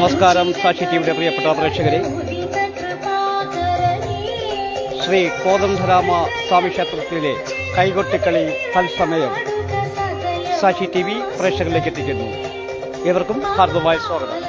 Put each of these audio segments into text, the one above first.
നമസ്കാരം. സാക്ഷി ടിവിയുടെ പ്രിയപ്പെട്ട പ്രേക്ഷകരെ, ശ്രീ കോദണ്ഡരാമ സ്വാമി ക്ഷേത്രത്തിലെ കൈകൊട്ടിക്കളി തത്സമയം സാക്ഷി ടി വി പ്രേക്ഷകരിലേക്ക് എത്തിക്കുന്നു. ഏവർക്കും ഹാർദമായ സ്വാഗതം.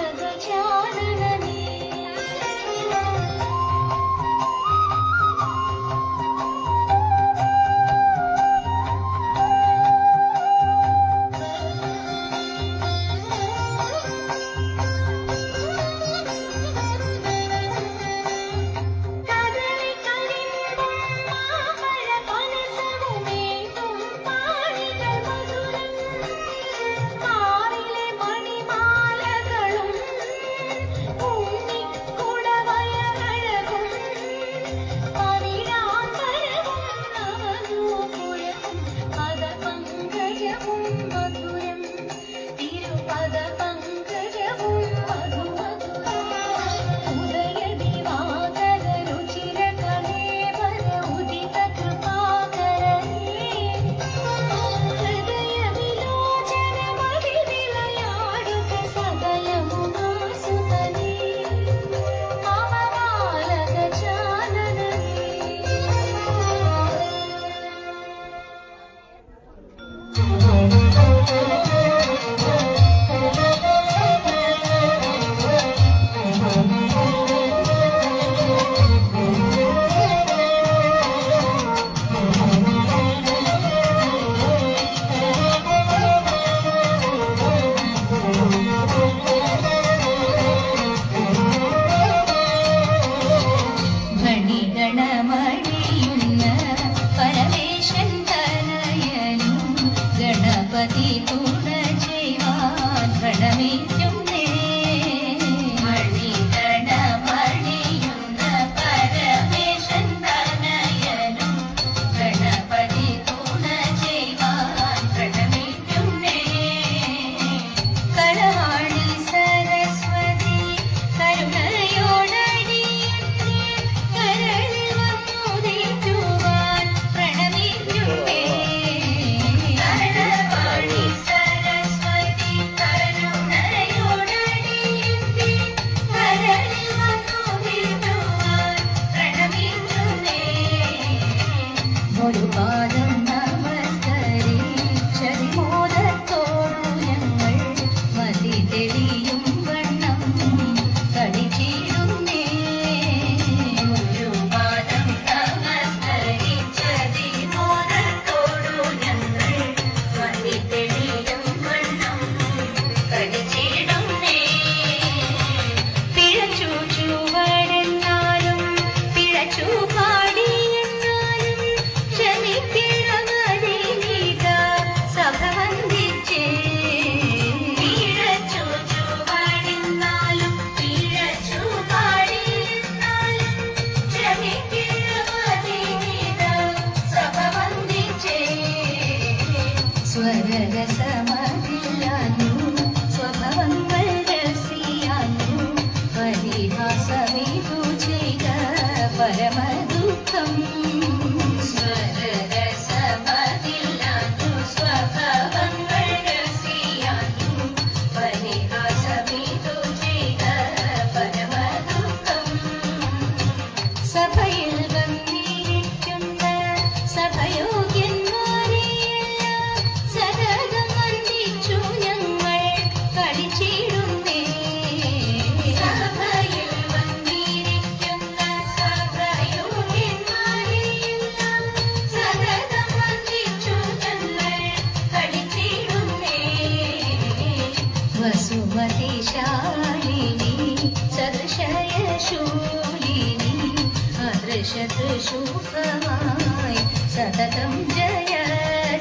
शुभमाय सततं जय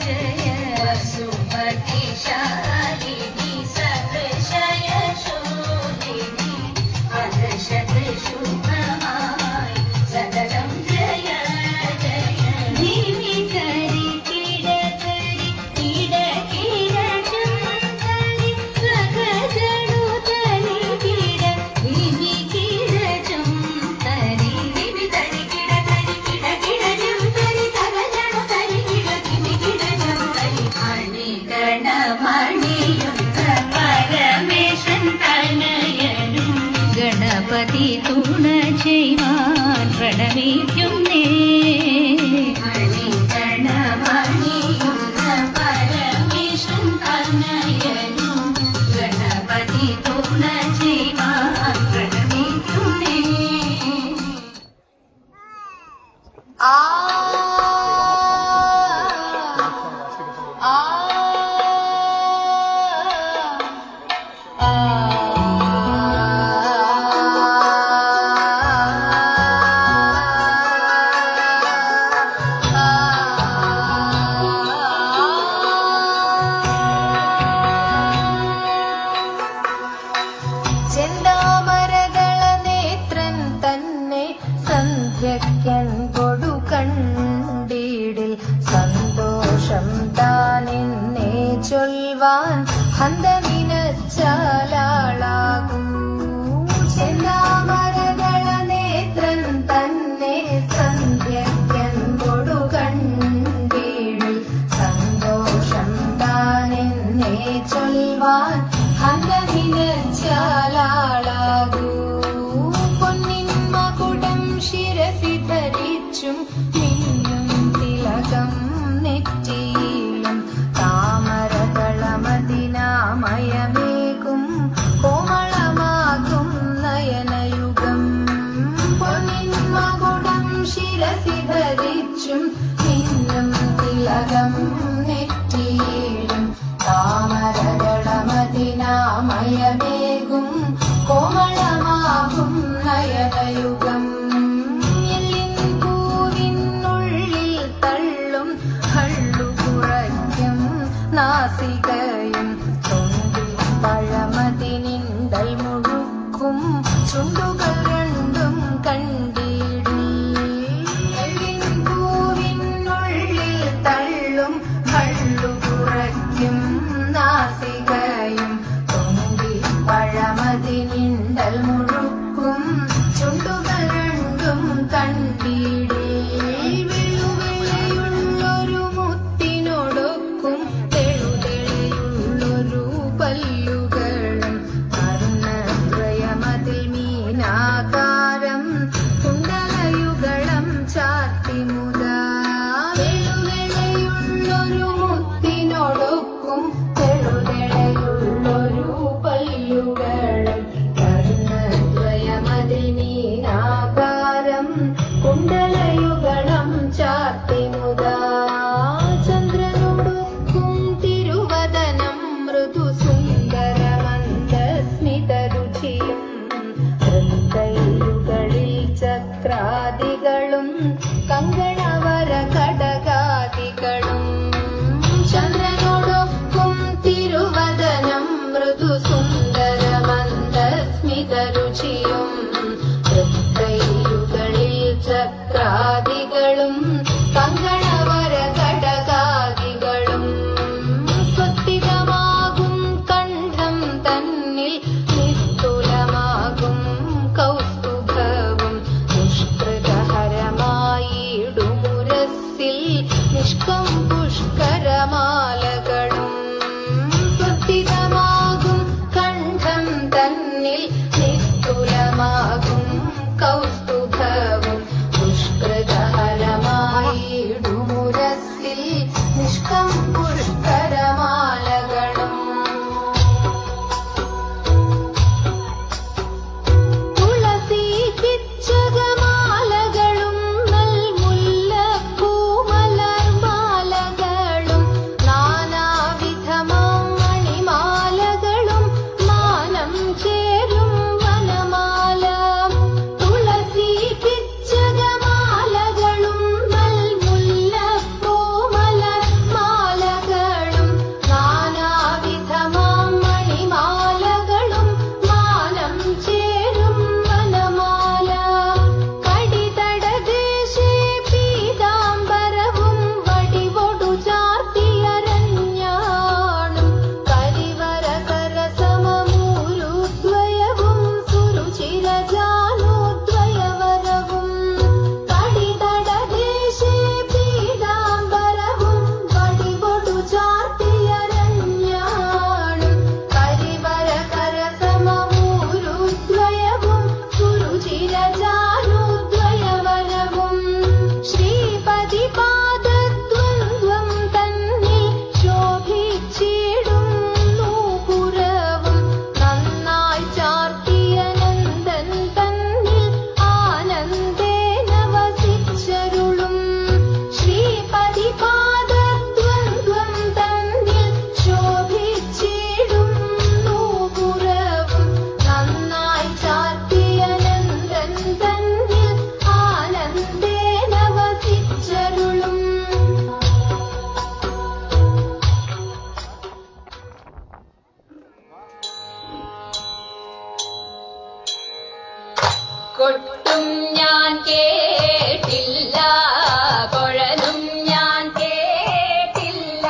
जय वसुमतिशालिनी सदृशय शोभिनी अदृशत शुभमाय सततं जय जय धीमि करि किड किड चमकरि रगजडु तनि किड धीमि किड चमकरि धीमि तनि किड जमकरि तगजडु तनि किड धीमि किड चमकरि मणि गणमणि തുണ ചെയ്യുവാൻ പ്രണമിക്കുന്നേ. ഗണമണിയുന്ന പരമേശൻ തനയനും ഗണപതി തുണ ചെയ്യുവാൻ പ്രണമിക്കുന്നേ. ആ ചെന്താമരകള നേത്രൻ തന്നെ സന്ധ്യക്കൻ കൊടു കണ്ടിടിൽ സന്തോഷം താനെന്നെ ചൊൽവാൻ ഹന്ത നിനച്ചാലാളാകൂ. ചെന്താമരകള നേത്രൻ തന്നെ സന്ധ്യക്കൻ കൊടു കണ്ടിടിൽ സന്തോഷം താനെന്നെ ചൊൽവാൻ ഹന്ത നിനച്ചാലാളാകൂ. പൊന്നിൻ മകുടം ശിരസി ധരിച്ചും മിന്നും തിലകം നെറ്റിയിലും താമരകളമതിനാമയമേകും കോമളമാകും നയനയുഗം. പൊന്നിൻ മകുടം ശിരസി ധരിച്ചും മിന്നും തിലകം നെറ്റിയിലും താമരകളമതിനാമയമേകും കോമളമാകും നയനയുഗം. എല്ലിൻ പൂവിനുള്ളിൽ തള്ളും ഹള്ളു കുറയ്ക്കും നാസികയും തൊണ്ടിൽ പഴമതിനിണ്ടൽ മുഴുക്കും ചുണ്ടുകൾ രണ്ടും കണ്ടിടിൽ. എല്ലിൻ പൂവിനുള്ളിൽ തള്ളും ഹള്ളു കുറയ്ക്കും നാസികയും തൊണ്ടിൽ പഴമതിനിണ്ടൽ മുഴുക്കും ചുണ്ടുകൾ രണ്ടും കണ്ടിടിൽ. വെളുവെളയുള്ളൊരു മുത്തിനോടൊക്കും തെളുതെളയുള്ളൊരു പല്ലുകളും വർണ്ണദ്വയമതിൽ മീനാകാരം കുണ്ടലയുഗളം ചാർത്തി മുതാ. വെളുവെളയുള്ളൊരു മുത്തിനോടൊക്കും തെളുതെളയുള്ളൊരു പല്ലുകളും വർണ്ണദ്വയമതിൽ മീനാകാരം കുണ്ടലയുഗളം ചാർത്തി മുതാ. ചന്ദ്രനോടൊക്കും തിരുവദനം മൃദു സുന്ദരമന്ദസ്മിതരുചിയും തൃക്കൈയുകളിൽ ചക്രാദികളും കങ്കണവര കടകാദികളും. ചന്ദ്രനോടൊക്കും തിരുവദനം മൃദു സുന്ദരമന്ദസ്മിതരുചിയും തൃക്കൈയുകളിൽ ചക്രാദികളും കങ്കണവര കടകാദികളും. സ്വസ്തികമാകും കണ്ഠം തന്നിൽ നിസ്തുലമാകും കൗസ്തുഭവും നിഷ്കൃതഹരമായിടുമുരസ്സിൽ നിഷ്കം പുഷ്കരമാലകളും. സ്വസ്തികമാകും കണ്ഠം തന്നിൽ നിസ്തുലമാകും കൗസ്തുഭവും പുഷ്കൃതഹരമായിടുമുരസ്സിൽ നിഷ്കം പുഷ്കരമാലകളും. തുളസി പിച്ചകമാലകളും നൽമുല്ലപ്പൂമലർമാലകളും നാനാവിധമാം മണിമാലകളും മാനം ചേരും വനമാല. തുളസി നീലജാനുദ്വയവനവും ശ്രീപതി പാദദ്വന്ദ്വം തന്നിൽ ശോഭിച്ചിടും നൂപുരവും നന്നായി ചാർത്തിയ നന്ദൻ തന്നിൽ ആനന്ദേന വസിച്ചരുളും ശ്രീപതി പാദദ്വന്ദ്വം തന്നിൽ ശോഭിച്ചിടും നൂപുരവും നന്നായി ചാർത്തിയ നന്ദൻ തന്നിൽ ആനന്ദേന വസിച്ചരുളും കൊട്ടും ഞാൻ കേട്ടില്ല കുഴലും ഞാൻ കേട്ടില്ല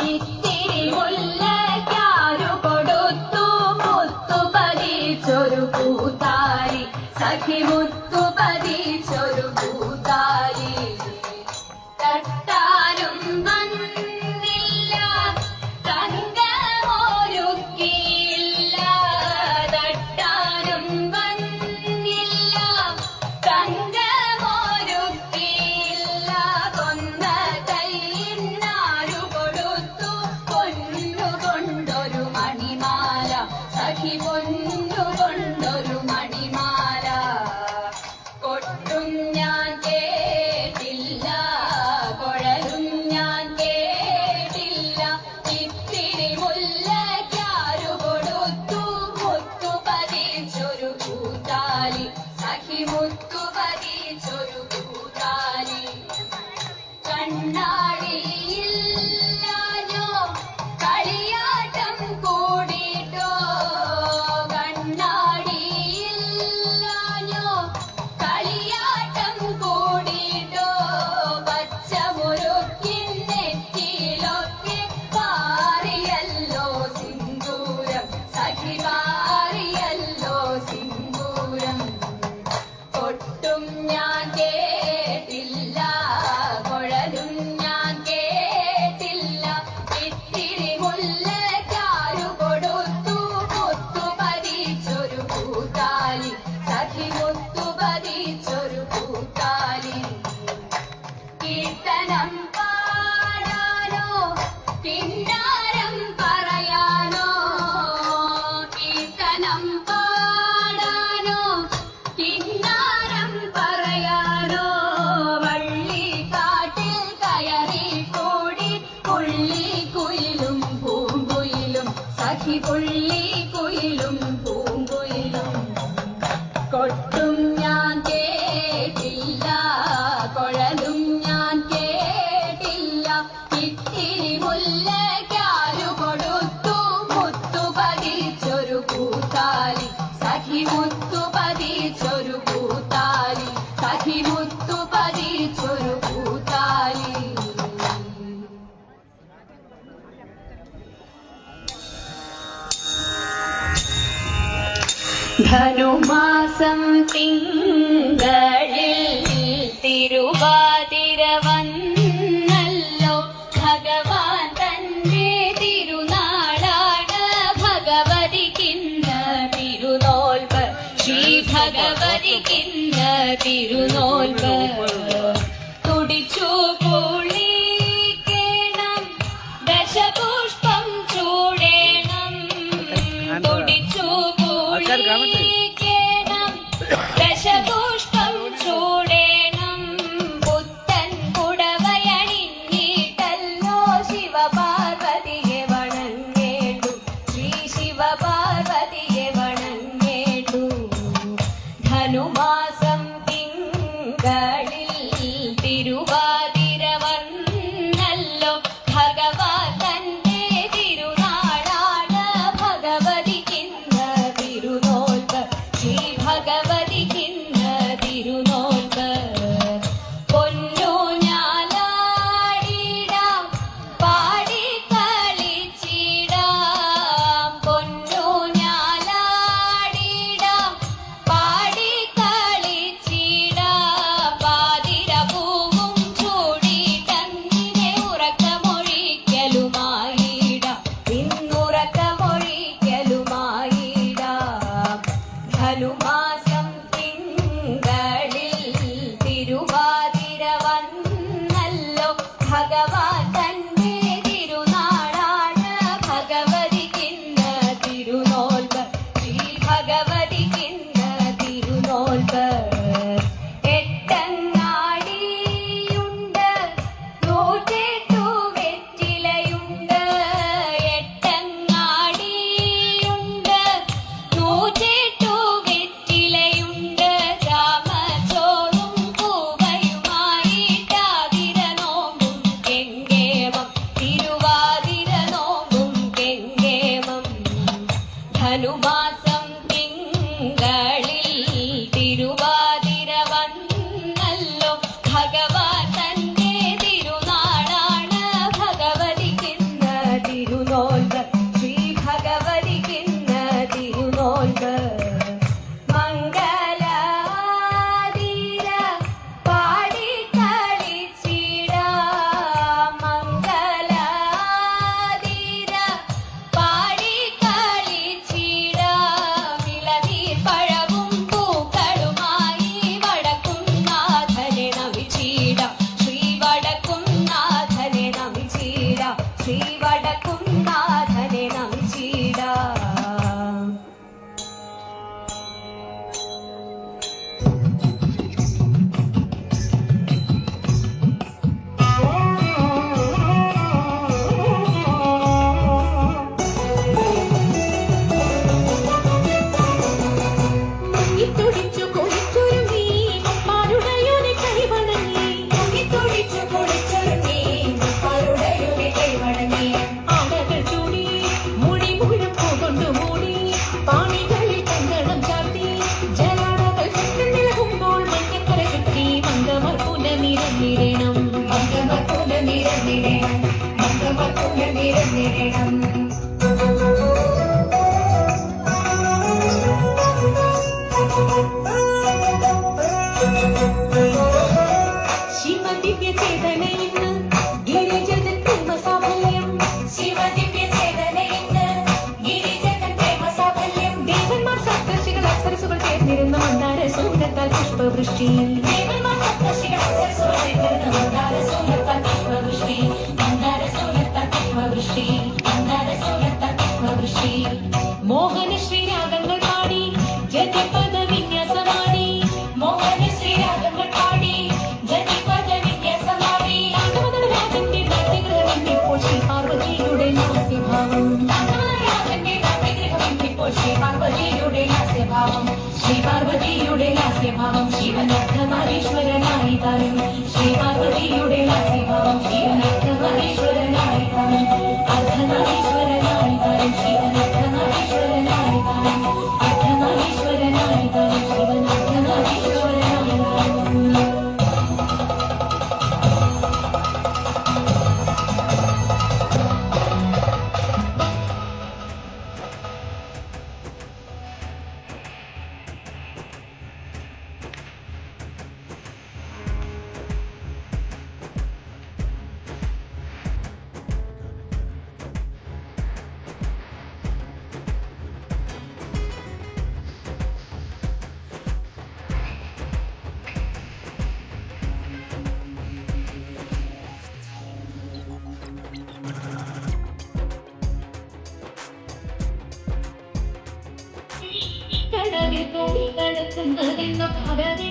ഇത്തിരി മുല്ലയ്ക്കാരു കൊടുത്തു മുത്തു പതിച്ചൊരു പൂത്താലി സഖി മുത്തു പതിച്ചൊരു പൂത്താലി തട്ടാനും വന്നില്ല തങ്കമൊരുക്കിയില്ല തട്ടാനും വന്നില്ല തങ്കമൊരുക്കിയില്ല കൊന്ന കൈയിന്നാരു കൊടുത്തു പൊന്നുകൊണ്ടൊരു മണിമാല സഖി പൊന്നുകൊണ്ടൊരു മണിമാല കൊട്ടും ഞാൻ കേട്ടില്ല കുഴലും ഞാൻ കേട്ടില്ല ഇത്തിരി മുല്ലയ്ക്കാരു കൊടുത്തു മുത്തു പതിച്ചൊരു പൂത്താലി സഖി മുത്തു പതിച്ചൊരു പൂത്താലി കണ്ണാടിയില്ലാഞ്ഞോ കളിയാട്ടം കൂടിട്ടോ കണ്ണാടിയില്ലാഞ്ഞോ കളിയാട്ടം കൂടിട്ടോ പച്ചമുറുക്കിൻ നെറ്റിയിലൊക്കെ പാറിയല്ലോ സിന്ദൂരം സഖി പാറിയല്ലോ സിന്ദൂരം കൊട്ടും ഞാൻ കേട്ടില്ല കുഴലും ഞാൻ കേട്ടില്ല ഇത്തിരി മുല്ലയ്ക്കാരു കൊടുത്തു മുത്തു പതിച്ചൊരു പൂത്താലി സഖി മുത്തു പതിച്ചൊരു പൂത്താലി കീർത്തനം പാടാനോ കിന്നാരം പറയാനോ കീർത്തനം പാടാനോ കിന്നാരം പറയാനോ വള്ളിക്കാട്ടിൽ കയറി കൂടി പുള്ളിക്കുയിലും പൂങ്കുയിലും സഖി പുള്ളിക്കുയിലും പൂങ്കുയിലും കൊട്ടും ഞാൻ കേട്ടില്ല കുഴലും ഞാൻ കേട്ടില്ല ഇത്തിരി മുല്ലയ്ക്കാരു കൊടുത്തു മുത്തു പതിച്ചൊരു പൂത്താലി സഖി മുത്തു പതിച്ചൊരു പൂത്താലി സഖി മുത്തു പതിച്ചൊരു പൂത്താലി ധനുമാസം തിങ്കളിൽ തിരുവാതിര വന്നല്ലോ ഭഗവാൻ തന്റെ തിരുനാളാണ് ഭഗവതിക്കിന്ന തിരുനോൽവ് ശ്രീ ഭഗവതിക്കിന്ന തിരുനോൽവ് തുടിച്ചു കുളിക്കണം ദശപുഷ്പം ചൂടേണം തുടിച്ചു കുളിക്കണം ദശപുഷ്പം ചൂടേണം പുത്തൻ പുടവയണിഞ്ഞിട്ടല്ലോ ശിവപാർവതിയെ വണങ്ങേണ്ടു ശ്രീ ശിവപാർവതിയെ വണങ്ങേണ്ടു ധനുമാസം തിങ്കളിൽ തിരുവാതിര വന്നല്ലോ ഭഗവാൻ തന്റെ തിരുനാളാണ് ഭഗവതിക്കിന്ന തിരുനോൽവ് ശ്രീ ഭഗവതിക്കിന്ന തിരുനോൽവ് പൊന്നു ഞാലാടിടാം പാടി കളിച്ചിടാം പൊന്നു ഞാലാടിടാം പാടി കളിച്ചിടാം പാതിര പൂവും ചൂടിട്ടങ്ങിനെ ഉറക്കമൊഴിക്കലുമായിടാം ഇന്നുറക്കമൊഴിക്കലുമായിടാം ധനുമാസം തിങ്കളിൽ ശരണം ശിവദിവ്യ ചേതനയിന്ന് ഗിരിജഗൻ പ്രേമ സാഫല്യം ശിവദിവ്യ ചേതനയിന്ന് ഗിരിജഗൻ പ്രേമ സാഫല്യം ദേവന്മാർ സപ്തർഷികൾ അപ്സരസുകൾ ചേർന്നിരുന്ന മന്ദാര സൂര്യത്താൽ പുഷ്പവൃഷ്ടി ദേവന്മാർ സപ്തർഷികൾ അപ്സരസുകൾ ചേർന്നിരുന്ന മന്ദാര സൂര്യത്താൽ പുഷ്പവൃഷ്ടി മന്ദാര സൂര്യത്താൽ പുഷ്പവൃഷ്ടി മന്ദാര സൂര്യത്താൽ പുഷ്പവൃഷ്ടി മോഹന ശ്രീരാഗങ്ങൾ പാടി ജതിപദ വിന്യാസമാടി മോഹന ശ്രീരാഗങ്ങൾ പാടി ജതിപദ വിന്യാസമാടി രാഘവനരാജന്റെ നാട്യഗ്രഹമെന്നിപ്പോൾ ശ്രീ പാർവതിയുടെ ലാസ്യഭാവം രാഘവനരാജന്റെ നാട്യഗ്രഹമെന്നിപ്പോൾ ശ്രീ പാർവതിയുടെ ലാസ്യഭാവം ശ്രീ പാർവതിയുടെ ലാസ്യഭാവം ശിവനർദ്ധനാരീശ്വരനായി താനും ശ്രീ പാർവതിയുടെ ലാസ്യഭാവം ശിവനർദ്ധനാരീശ്വരനായി താനും അർദ്ധനാരീശ്വരനായി താനും ശിവനർദ്ധനാരീശ്വരനായി താനും അർദ്ധനാരീശ്വരനായി താനും ശിവനർദ്ധനാരീശ്വരനായി താനും കടവിൽ തോണി നടത്തുന്നതെന്ന ഭഗവതി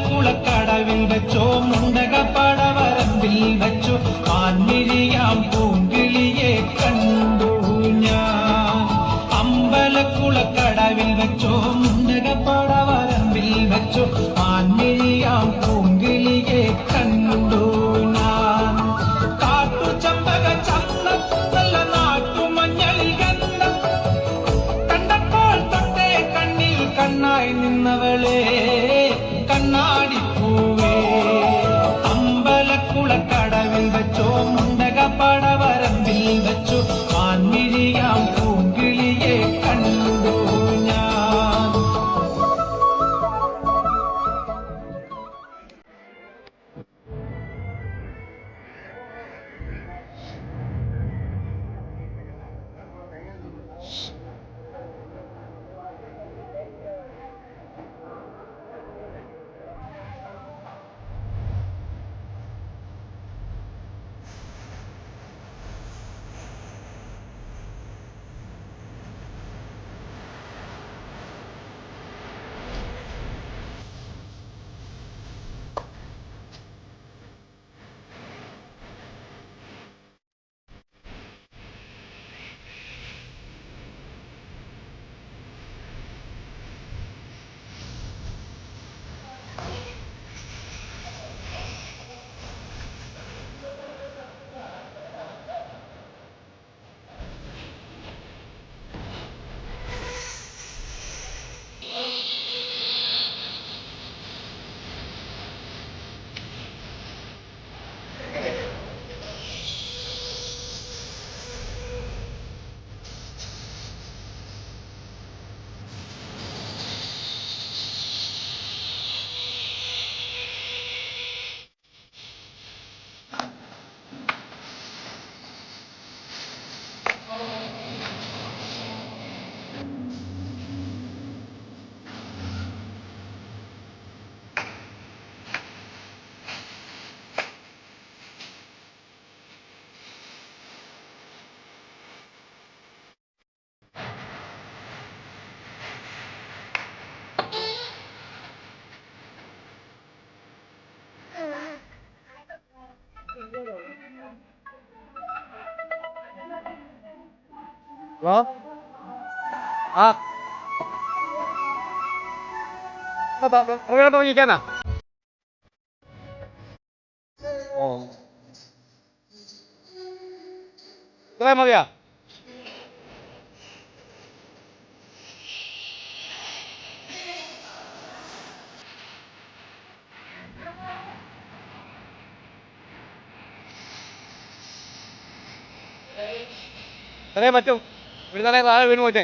കുളക്കടവിൽ വെച്ചോ മുണ്ടകപ്പടവരമ്പിൽ വെച്ചോ ആൻമിഴിയാം പൂങ്കിളിയെ കണ്ടു ഞാൻ അമ്പലക്കുളക്കടവിൽ വെച്ചോ മുണ്ടകപ്പടവരമ്പിൽ വെച്ചോ ആൻമിഴിയാം പൂങ്കിളിയെ കണ്ടു ഞാൻ കാട്ടുചമ്പക ചന്ദം നല്ല നാട്ടുമഞ്ഞളിൽ ഗന്ധം കണ്ടപ്പോൾ തൊട്ടേ കണ്ണിൽ കണ്ണായി നിന്നവളെ കണ്ണാടിപ്പൂവേ അമ്പലക്കുളക്കടവിൽ വെച്ചോ മുണ്ടകപ്പടവരമ്പിൽ വെച്ചോ ആൻമിഴിയാം പൂങ്കിളിയെ കണ്ടു ഞാൻ ഹലോ ആ നോക്കിക്കാനാ ഓ ഇത്രയും മതിയാ ഇത്രേ പറ്റും ഇവിടുന്നാണെ താഴെ വീണ് പോയിട്ടേ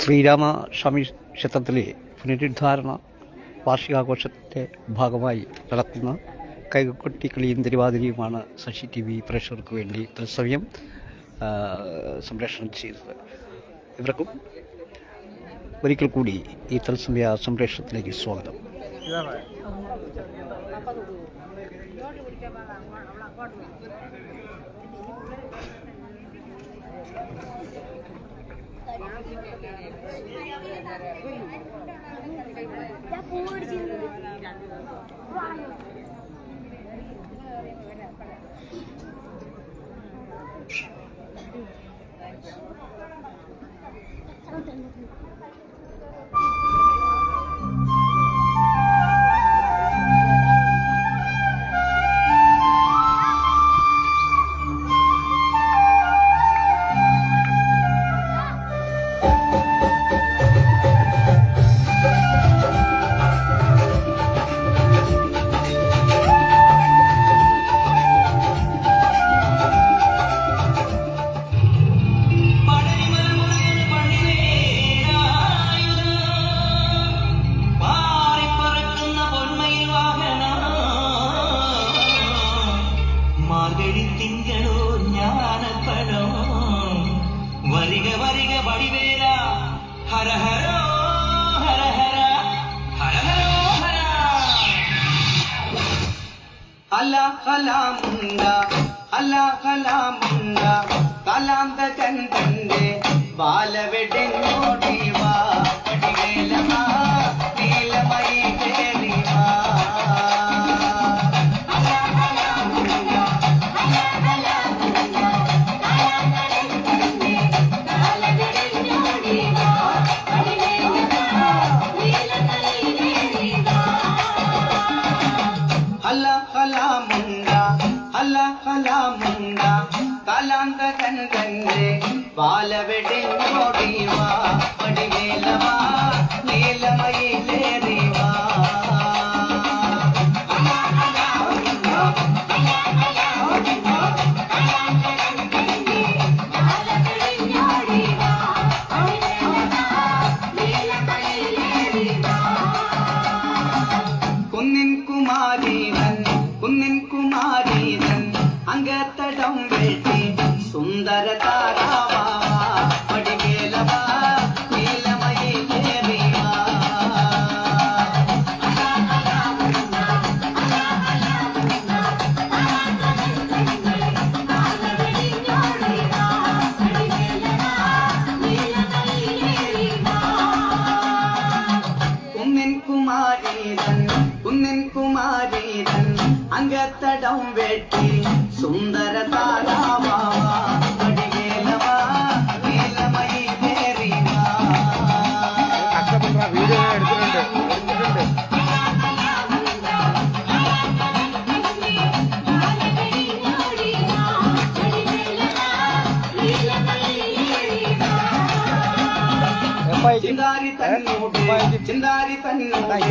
ശ്രീരാമസ്വാമി ക്ഷേത്രത്തിലെ പുനരുദ്ധാരണ വാർഷികാഘോഷത്തിൻ്റെ ഭാഗമായി നടത്തുന്ന കൈകൊട്ടിക്കളിയും തിരുവാതിരയുമാണ് ശശി ടി വി പ്രേക്ഷകർക്ക് വേണ്ടി തത്സമയം സംപ്രേഷണം ചെയ്തത്. ഇവർക്കും ഒരിക്കൽ കൂടി ഈ തത്സമയ സംപ്രേഷണത്തിലേക്ക് സ്വാഗതം. കാലാന്തകൻ തന്റെ ബാലവെടിഞ്ഞോടിവാ പടിവേലമാ നീലമയി കേറിവാ കാലാന്തകൻ തന്റെ ബാലവെടിഞ്ഞോടിവാ പടിവേലമാ നീലമയിലേറിവാ കുന്നിൻ കുമാരീതൻ അങ്കത്തടം വെട്ടി സുന്ദര താരാവാ പടിവേലവാ നീലമയിലേറിവാ കുന്നിൻ കുമാരീതൻ അങ്കത്തടം വെട്ടി സുന്ദര താരാവാ വടിവേലവാ നീലമയി കേറിവാ വീഡിയോ എടുത്തിട്ടുണ്ട് ചിന്താരി തന്നോട്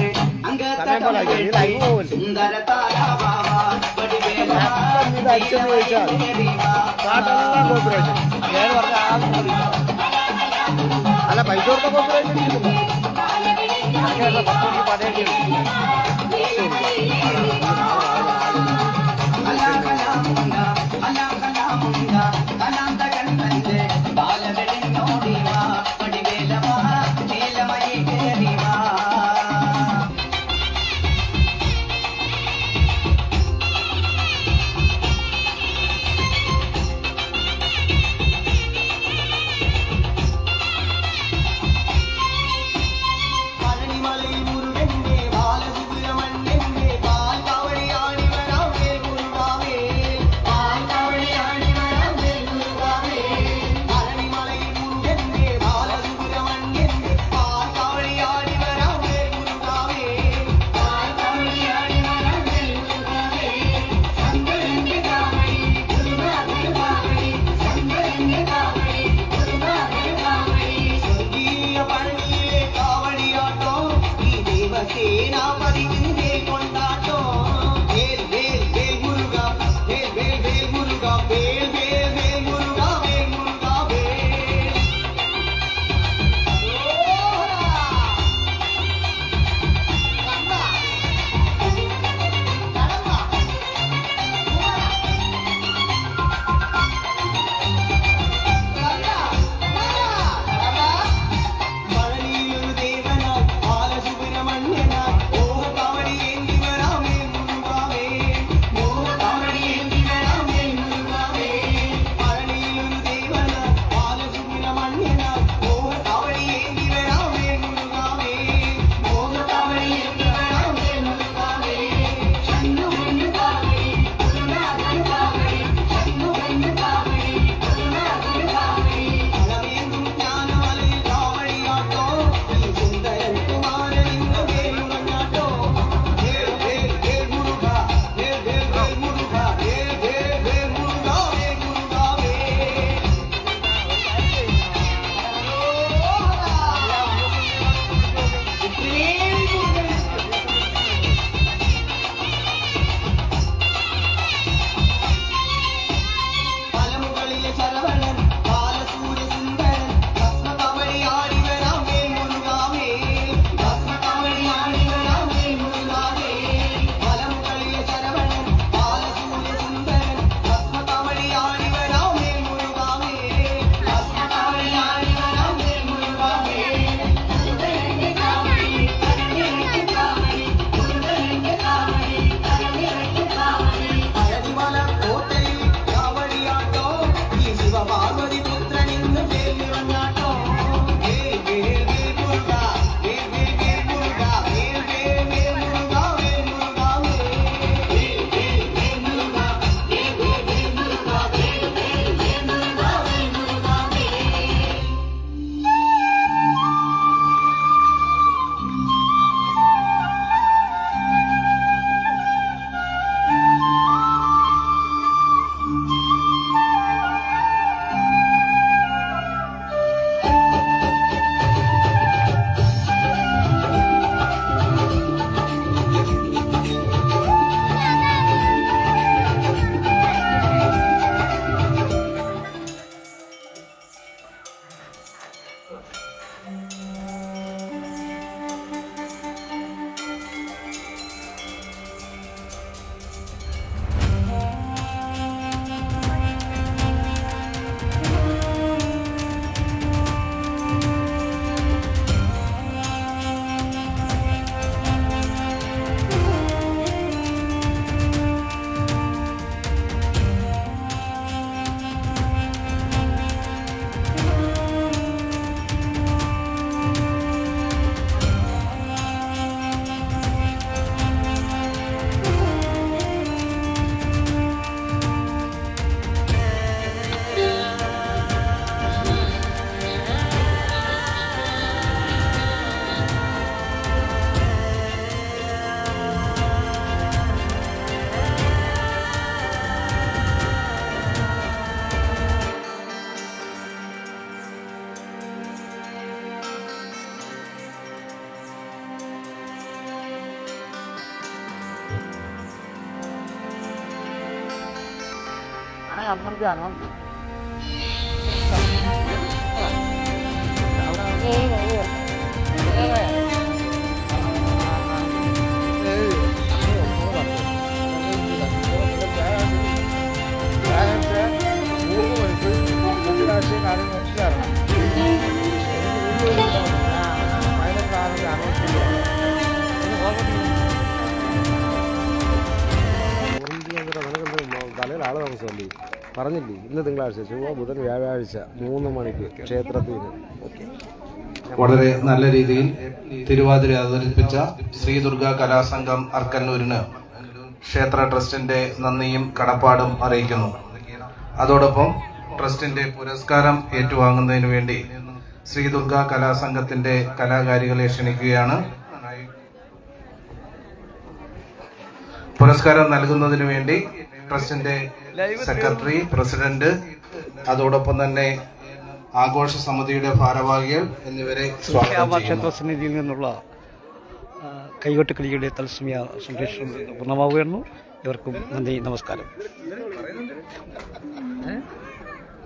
അങ്കത്തടം വെട്ടി സുന്ദര താരാവാ വടിവേലവാ കേറിവാ അല്ല പൈസ കൊടുത്ത കോപ്പറേഷൻ പഴനിയൊരു ദേവനായി ബാലസുബ്രഹ്മണ്യനായി ഓ കവടി തലയിൽ ആള് താമസമല്ലേ പറഞ്ഞില്ലേ ഇന്ന് തിങ്കളാഴ്ച ചൊവ്വ ബുധൻ വ്യാഴാഴ്ച 3 മണിക്ക് ക്ഷേത്രത്തിൽ ഓക്കെ. വളരെ നല്ല രീതിയിൽ തിരുവാതിര അവതരിപ്പിച്ച ശ്രീ ദുർഗാ കലാസംഘം അർക്കന്നൂരിന് ക്ഷേത്ര ട്രസ്റ്റിന്റെ നന്ദിയും കടപ്പാടും അറിയിക്കുന്നു. അതോടൊപ്പം ട്രസ്റ്റിന്റെ പുരസ്കാരം ഏറ്റുവാങ്ങുന്നതിന് വേണ്ടി ശ്രീ ദുർഗാ കലാസംഘത്തിന്റെ കലാകാരികളെ ക്ഷണിക്കുകയാണ്. പുരസ്കാരം നൽകുന്നതിന് വേണ്ടി ട്രസ്റ്റിന്റെ സെക്രട്ടറി, പ്രസിഡന്റ്, അതോടൊപ്പം തന്നെ ആഘോഷ സമിതിയുടെ ഭാരവാഹികൾ എന്നിവരെ സ്വാഗതം ചെയ്യുന്നു. ക്ഷേത്ര സന്നിധിയിൽ നിന്നുള്ള കൈകൊട്ടുകളിയുടെ തത്സമയ സംപ്രേഷണം പൂർണ്ണമാവുകയായിരുന്നു. ഇവർക്കും നന്ദി, നമസ്കാരം.